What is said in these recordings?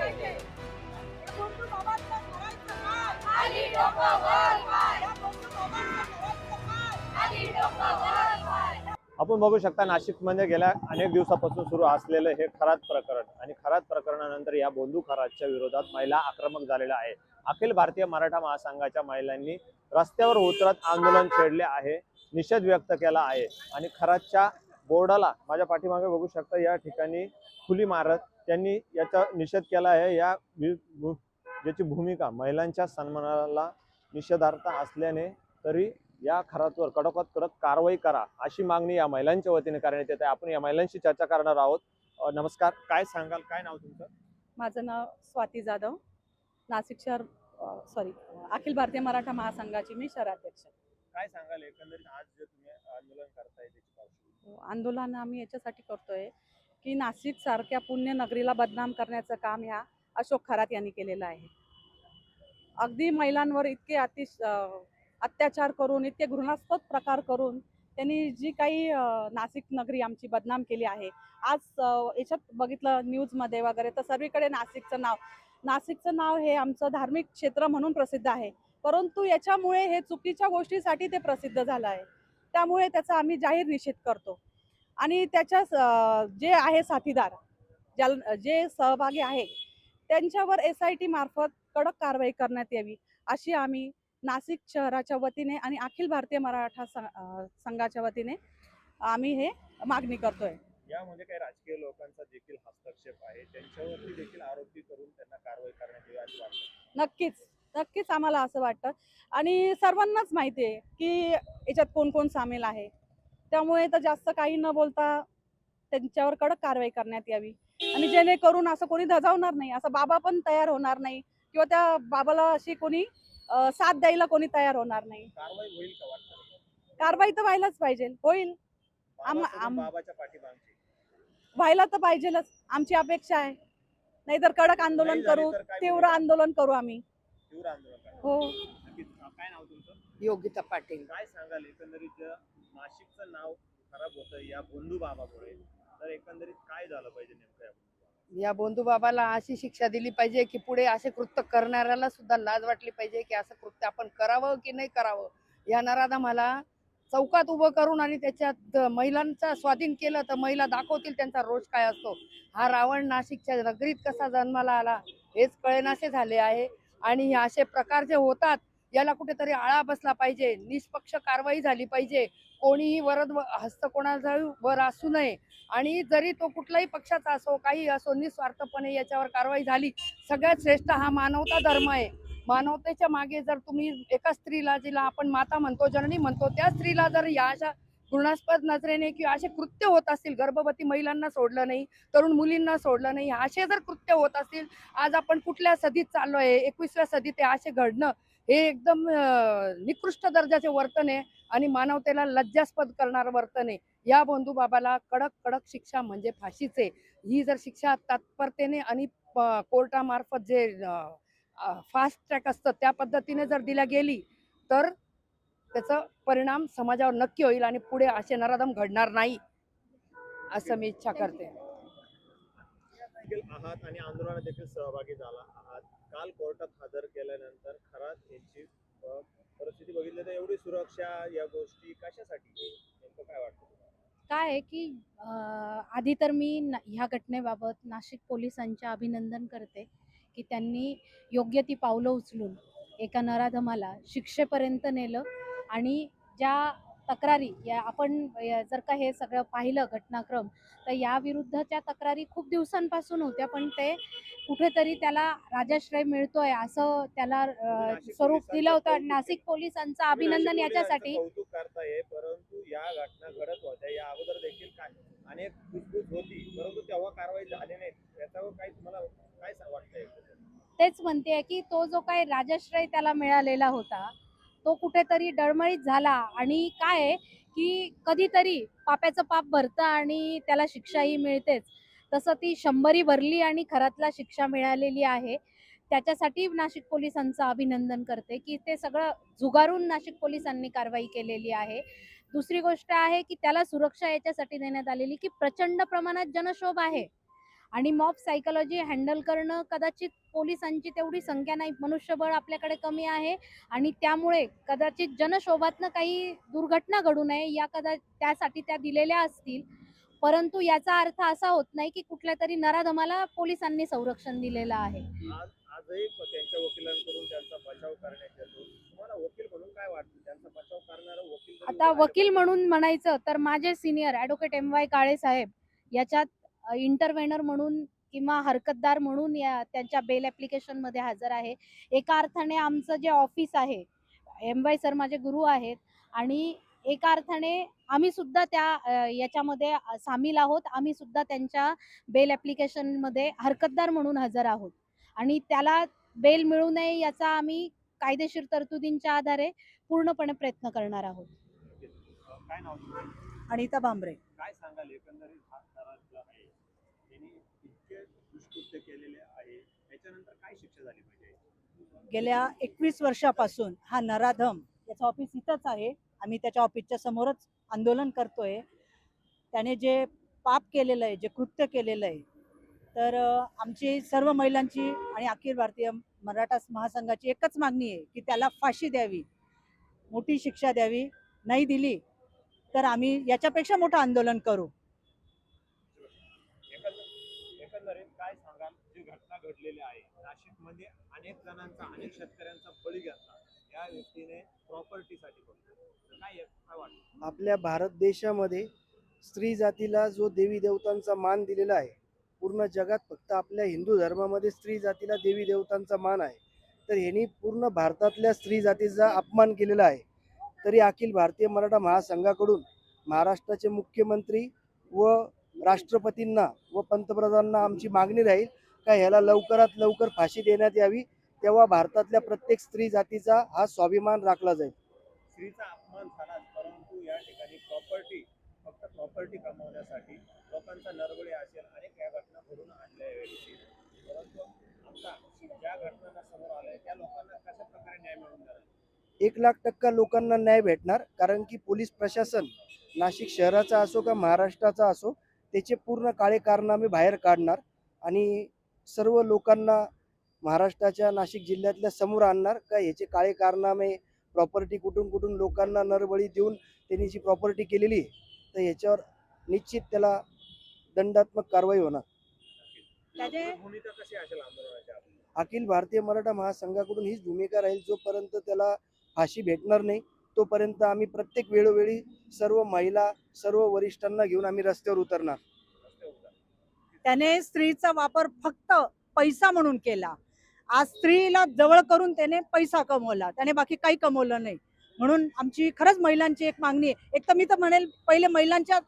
बंधू बाबांचं करायचं काय? खाली डोकं वर पाय. या बंधू बाबांचं करायचं काय? खाली डोकं वर पाय. आपण बघू शकता नाशिकमध्ये गेल्या अनेक दिवसापासून सुरू असलेलं हे खरात प्रकरण आणि खरात प्रकरणानंतर या बोंधू खरातच्या विरोधात महिला आक्रमक झालेल्या आहे। अखिल भारतीय मराठा महासंघाच्या महिलांनी रस्त्यावर उतरत आंदोलन छेडले आहे, निषेध व्यक्त केला आहे आणि खरातच्या बोर्डाला माझ्या पाठीमागे बघू शकता या ठिकाणी खुली मारत त्यांनी याचा निषेध केला आहे। याची भूमिका महिलांच्या सन्मानाला निषेधार्थ असल्याने तरी या खरातवर कडकात कडक कारवाई करा अशी मागणी या महिलांच्या वतीने करण्यात येत आहे। आपण या महिलांशी चर्चा करणार आहोत। नमस्कार, काय सांगाल, काय नाव तुमचं? माझं नाव स्वाती जाधव, नाशिक शहर अखिल भारतीय मराठा महासंघाची मी शहराध्यक्ष। काय सांगाल एकंदरीत आज जे तुम्ही आंदोलन करताय त्याची पार्श्वभूमी? आंदोलन आम्ही याच्यासाठी करतोय की नाशिक सारख्या पुण्य नगरीला बदनाम करण्याचं काम ह्या अशोक खरात यांनी केलेलं आहे। अगदी महिलांवर इतके अत्याचार करून, इतके घृणास्पद प्रकार करून त्यांनी जी काही नाशिक नगरी आमची बदनाम केली आहे। आज याच्यात बघितलं न्यूजमध्ये वगैरे तर सर्वीकडे नाशिकचं नाव हे आमचं धार्मिक क्षेत्र म्हणून प्रसिद्ध आहे, परंतु याच्यामुळे हे चुकीच्या गोष्टीसाठी ते प्रसिद्ध झालं आहे। त्यामुळे त्याचा आम्ही जाहीर निषेध करतो आणि त्याच्या जे आहे साथीदार जे सहभागी आहे त्यांच्यावर SIT मार्फत कडक कारवाई करण्यात यावी अशी आम्ही नाशिक शहराच्या वतीने आणि अखिल भारतीय मराठा संघाच्या वतीने आम्ही हे मागणी करतोय। यामध्ये काही राजकीय लोकांचा देखील हस्तक्षेप आहे, त्यांच्यावरती देखील आरोपी करून त्यांना कारवाई करण्यात यावी असं वाटतं? नक्कीच आम्हाला असं वाटतं आणि सर्वांनाच माहिती आहे की याच्यात कोण कोण सामील आहे। त्यामुळे तर जास्त काही न बोलता त्यांच्यावर कडक कारवाई करण्यात यावी आणि जेणेकरून असं कोणी धजावणार नाही, असं बाबा पण तयार होणार नाही किंवा त्या बाबाला अशी कोणी साथ द्यायला कोणी तयार होणार नाही। कारवाई होईल का वाटतं? कारवाई तर व्हायलाच पाहिजे, होईल, बाबाच्या पाठीमागची व्हायला तर पाहिजेलच, आमची अपेक्षा आहे। नाहीतर कडक आंदोलन करू, तीव्र आंदोलन करू आम्ही। तीव्र आंदोलन हो। काय नाव तुमचं? योगिता पाटील। काय सांगाल एकंदरीत नाशिकचं नाव खराब होतं या बोंधू बाबामुळे, तर एकंदरीत काय झालं पाहिजे नेमकं? या बोंधू बाबाला अशी शिक्षा दिली पाहिजे की पुढे असे कृत्य करणाऱ्याला सुद्धा लाज वाटली पाहिजे की असं कृत्य आपण करावं की नाही करावं। या नराधमाला चौकात उभं करून आणि त्याच्यात महिलांचा स्वाधीन केलं तर महिला दाखवतील त्यांचा रोष काय असतो। हा रावण नाशिकच्या नगरीत कसा जन्माला आला हेच कळेनासे झाले आहे आणि हे असे प्रकार जे होतात याला कुठेतरी आळा बसला पाहिजे, निष्पक्ष कारवाई झाली पाहिजे, कोणीही हस्त कोणाचा वर असू नये आणि जरी तो कुठलाही पक्षाचा असो काही असो निस्वार्थपणे याच्यावर कारवाई झाली। सगळ्यात श्रेष्ठ हा मानवता धर्म आहे। मानवतेच्या मागे जर तुम्ही एका स्त्रीला, जिला आपण माता म्हणतो, जननी म्हणतो, त्या स्त्रीला जर या अशा घृणास्पद नजरेने किंवा असे कृत्य होत असतील, गर्भवती महिलांना सोडलं नाही, तरुण मुलींना सोडलं नाही, असे जर कृत्य होत असतील, आज आपण कुठल्या सदीत चाललोय, 21व्या सदीत आहे, असे घडणं हे एकदम निकृष्ट दर्जाचे वर्तन आहे आणि मानवतेला लज्जास्पद करणारं वर्तन आहे। या बोंधू बाबाला कडक कडक शिक्षा म्हणजे फाशीच आहे। ही जर शिक्षा तात्परतेने आणि कोर्टामार्फत जे फास्ट ट्रॅक असतं त्या पद्धतीने जर दिल्या गेली तर त्याचा परिणाम समाजावर नक्की होईल आणि पुढे असे नराधम घडणार नाही असं मी इच्छा करते। आहात आणि आंदोलनात देखील सहभागी झाला आहात। काल कोर्टात हजर केल्यानंतर खरात यांची परिस्थिती बघितली तर एवढी सुरक्षा या गोष्टी कशासाठी, नेमकं काय वाटतं? काय आहे की आधी तर मी ह्या घटनेबाबत नाशिक पोलिसांचे अभिनंदन करते की त्यांनी योग्य ती पावलं उचलून एका नराधमाला शिक्षेपर्यंत नेलं आणि ज्या तक्रारी आपण जर का हे सगळं पाहिलं घटनाक्रम तर याविरुद्धच्या तक्रारी खूप दिवसांपासून होत्या, पण ते कुठेतरी त्याला राजाश्रय मिळतोय असं त्याला स्वरूप दिलं होतं। नाशिक पोलिसांचं अभिनंदन याच्यासाठी। कौतुक करताय, परंतु या घटना घडत होत्या या अगोदर देखील काय अनेक कुजबूज होती, परंतु तेव्हा कारवाई झाली नाही, याच्यावर काय तुम्हाला काय वाटतंय? तेच म्हणते की तो जो काही राजाश्रय त्याला मिळालेला होता तो कुठेतरी डळमळीत झाला आणि काय आहे की कधीतरी पाप्याचं पाप भरतं आणि त्याला शिक्षाही मिळतेच, तसं ती 100 भरली आणि खरातला शिक्षा मिळालेली आहे। त्याच्यासाठी नाशिक पोलिसांचं अभिनंदन करते की ते सगळं झुगारून नाशिक पोलिसांनी कारवाई केलेली आहे। दुसरी गोष्ट आहे की त्याला सुरक्षा याच्यासाठी देण्यात आलेली की प्रचंड प्रमाणात जनक्षोभ आहे आणि मॉब सायकोलॉजी हँडल करणं कदाचित पोलिसांची तेवढी संख्या नाही, मनुष्यबळ आपल्याकडे कमी आहे आणि त्यामुळे कदाचित जनशोभातनं काही दुर्घटना घडू नये त्यासाठी त्या दिलेल्या असतील. परंतु याचा अर्थ असा होत नाही की कुठल्या तरी नराधमाला पोलिसांनी संरक्षण दिलेलं आहे. आजही त्यांच्या वकिलांकडून त्यांचा बचाव करण्यात येतो. तुम्हाला वकील म्हणून काय वाटतं, त्यांचा बचाव करणारा वकील तरी आता उभा वकील म्हणून म्हणायचं तर माझे सिनियर ॲडव्होकेट MY काळे साहेब याच्यात इंटरव्हेनर म्हणून किंवा हरकतदार म्हणून त्यांच्या बेल ॲप्लिकेशनमध्ये हजर आहे. एका अर्थाने आमचं जे ऑफिस आहे, MY सर माझे गुरु आहेत आणि एका अर्थाने आम्ही सुद्धा त्या याच्यामध्ये सामील आहोत. आम्ही सुद्धा त्यांच्या बेल ॲप्लिकेशनमध्ये हरकतदार म्हणून हजर आहोत आणि त्याला बेल मिळू नये याचा आम्ही कायदेशीर तरतुदींच्या आधारे पूर्णपणे प्रयत्न करणार आहोत. काय नाव तुमचं? अनिता भांबरे. काय सांगाल एकंदरीत हा ठराव जो आहे त्यांनी इतके दुष्कृत्य केलेले आहे, त्याच्यानंतर काय शिक्षा झाली पाहिजे? गेल्या 21 वर्षापासून हा नराधम, त्याचं ऑफिस इथंच आहे, आम्ही त्याच्या ऑफिसच्या समोरच आंदोलन करतोय. त्याने जे पाप केलेलं आहे, जे कृत्य केलेलं आहे, तर आमची सर्व महिलांची आणि अखिल भारतीय मराठा महासंघाची एकच मागणी आहे की त्याला फाशी द्यावी, मोठी शिक्षा द्यावी. नाही दिली तर आम्ही याच्यापेक्षा मोठं आंदोलन करू. एकंदरीत काय सांगाल, जी घटना घडलेली आहे नाशिकमध्ये, अनेक जणांचा, अनेक शेतकऱ्यांचा बळी घेतला या व्यक्तीने प्रॉपर्टीसाठी, काय वाटतं? आपल्या भारत देशामध्ये स्त्री जातीला जो देवी देवतांचा मान दिलेला आहे, पूर्ण जगात फक्त आपल्या हिंदू धर्मामध्ये स्त्री जातीला देवी देवतांचा मान आहे. तर ह्यांनी पूर्ण भारतातल्या स्त्री जातीचा अपमान केलेला आहे. तरी अखिल भारतीय मराठा महासंघाकडून महाराष्ट्राचे मुख्यमंत्री व राष्ट्रपतींना व पंतप्रधानांना आमची मागणी राहील का ह्याला लवकरात लवकर फाशी देण्यात यावी, तेव्हा भारतातल्या प्रत्येक स्त्री जातीचा हा स्वाभिमान राखला जाईल. स्त्रीचा अपमान झाला, परंतु या ठिकाणी फक्त प्रॉपर्टी कमावण्यासाठी लोकांचा नरबळी असेल, अनेक या घटना घडून आणल्या यावेळी. परंतु आता ज्या घटनांना समोर आल्या त्या लोकांना कशा प्रकारे न्याय मिळून जाणार? 1,00,000% लोकांना न्याय भेटणार, कारण की पोलीस प्रशासन नाशिक शहराचा असो का महाराष्ट्राचा असो त्याचे पूर्ण काळे कारनामे बाहेर काढणार आणि सर्व लोकांना महाराष्ट्राच्या नाशिक जिल्ह्यातल्या समोर आणणार का ह्याचे काळे कारनामे, प्रॉपर्टी कुठून लोकांना नरबळी देऊन त्यांनी जी प्रॉपर्टी केलेली आहे, तर ह्याच्यावर निश्चित त्याला दंडात्मक कारवाई होणार. भूमिका कशी असेल आंदोलनाच्या? अखिल भारतीय मराठा महासंघाकडून हीच भूमिका राहील, जोपर्यंत त्याला फाशी भेटणार नाही तोपर्यंत आम्ही प्रत्येक वेळोवेळी सर्व महिला, सर्व वरिष्ठांना घेऊन आम्ही रस्त्यावर उतरणार. त्याने स्त्रीचा वापर फक्त पैसा म्हणून केला. आज स्त्रीला जवळ करून त्याने पैसा कमवला, त्याने बाकी काही कमवलं नाही. म्हणून आमची खरंच महिलांची एक मागणी आहे. एक तर मी तर म्हणेल पहिले महिलांच्या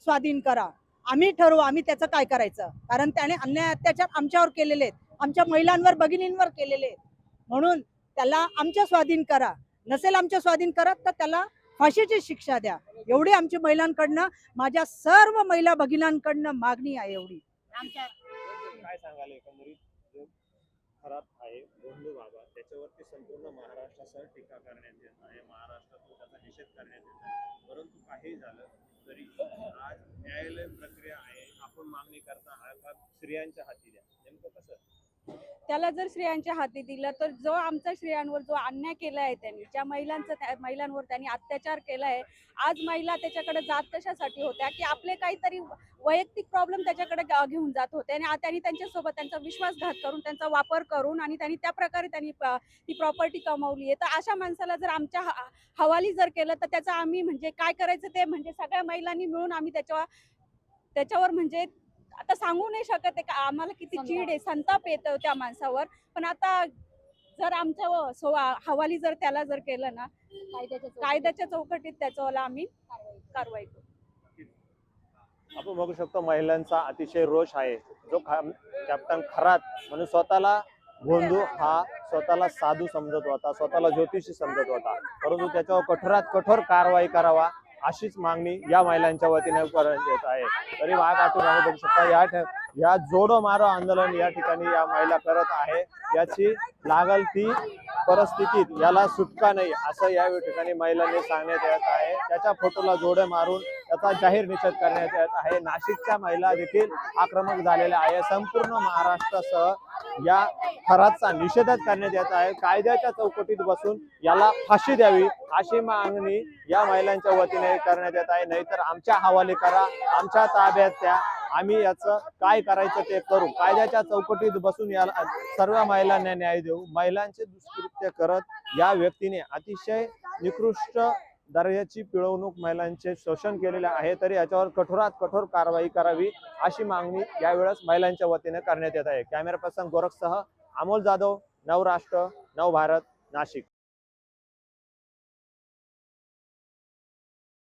स्वाधीन करा, आम्ही ठरवू आम्ही त्याचं काय करायचं. कारण त्याने अन्याय अत्याचार आमच्यावर केलेले आहेत, आमच्या महिलांवर, भगिनींवर केलेले आहेत. म्हणून त्याला आमच्या स्वाधीन करा, नसेल आमच्या स्वाधीन करत तर त्याला फाशीची शिक्षा द्या. एवढी आमची महिलांकडनं, माझ्या सर्व महिला भगिनींकडनं मागणी आहे एवढी. काय सांगाल एकंदरीत जो खराब आहे गोंधळ बाबा, त्याच्यावरती संपूर्ण महाराष्ट्रासह टीका करण्यात येत आहे, महाराष्ट्रातून त्याचा निषेध करण्यात येत आहे. परंतु काही झालं तरी आज न्यायालय प्रक्रिया आहे, आपण मागणी करता हा भाग स्त्रियांच्या हाती द्या, नेमकं कसं? त्याला जर स्त्रियांच्या हाती दिलं तर जो आमच्या स्त्रियांवर जो अन्याय केला आहे त्यांनी, ज्या महिलांवर त्यांनी अत्याचार केला आहे, आज महिला त्याच्याकडे जात कशासाठी होत्या की आपले काहीतरी वैयक्तिक प्रॉब्लेम त्याच्याकडे घेऊन जात होते आणि त्यांनी त्यांच्यासोबत त्यांचा विश्वासघात करून, त्यांचा वापर करून आणि त्यांनी त्या प्रकारे त्यांनी ती प्रॉपर्टी कमावली आहे. तर अशा माणसाला जर आमच्या हवाली जर केलं तर त्याचा आम्ही म्हणजे काय करायचं ते म्हणजे सगळ्या महिलांनी मिळून आम्ही त्याच्यावर म्हणजे आता सांगू नाही शकत आहे का आम्हाला किती चीड आहे, संताप येतो त्या माणसावर. पण आता जर आमच्या हवाली जर त्याला जर केलं ना कायद्याच्या चौकटीत त्याच्यावर आम्ही कारवाई करू. आपण बघू शकतो महिलांचा अतिशय रोष आहे. जो कॅप्टन खरात म्हणून स्वतःला गोंधू हा स्वतःला साधू समजत होता, स्वतःला ज्योतिषी समजत होता, परंतु त्याच्यावर कठोरात कठोर कारवाई करावा अशीच मागणी या महिलांच्या वतीने करण्यात येत आहे. तरी वाघ आठवून बघू शकता या जोडो मारो आंदोलन या ठिकाणी या महिला करत आहे. याची लागल ती परिस्थितीत याला सुटका नाही असं या ठिकाणी महिलांनी सांगण्यात येत आहे. त्याच्या फोटोला जोडे मारून त्याचा जाहीर निषेध करण्यात येत आहे. नाशिकच्या महिला देखील आक्रमक झालेल्या आहे. संपूर्ण महाराष्ट्रासह या थराचा निषेधच करण्यात येत आहे. कायद्याच्या चौकटीत बसून याला फाशी द्यावी अशी मागणी या महिलांच्या वतीने करण्यात येत आहे. नाहीतर आमच्या हवाले करा, आमच्या ताब्यात द्या, आम्ही याचं काय करायचं ते करू. कायद्याच्या चौकटीत बसून याला सर्व महिलांना न्याय देऊ. महिलांचे दुष्कृत्य करत या व्यक्तीने अतिशय निकृष्ट दर्जाची पिळवणूक, महिलांचे शोषण केलेले आहे. तरी याच्यावर कठोरात कठोर कारवाई करावी अशी मागणी यावेळेस महिलांच्या वतीने करण्यात येत आहे. कॅमेरा पर्सन गोरखसह अमोल जाधव, नवराष्ट्र, नवभारत, नाशिक.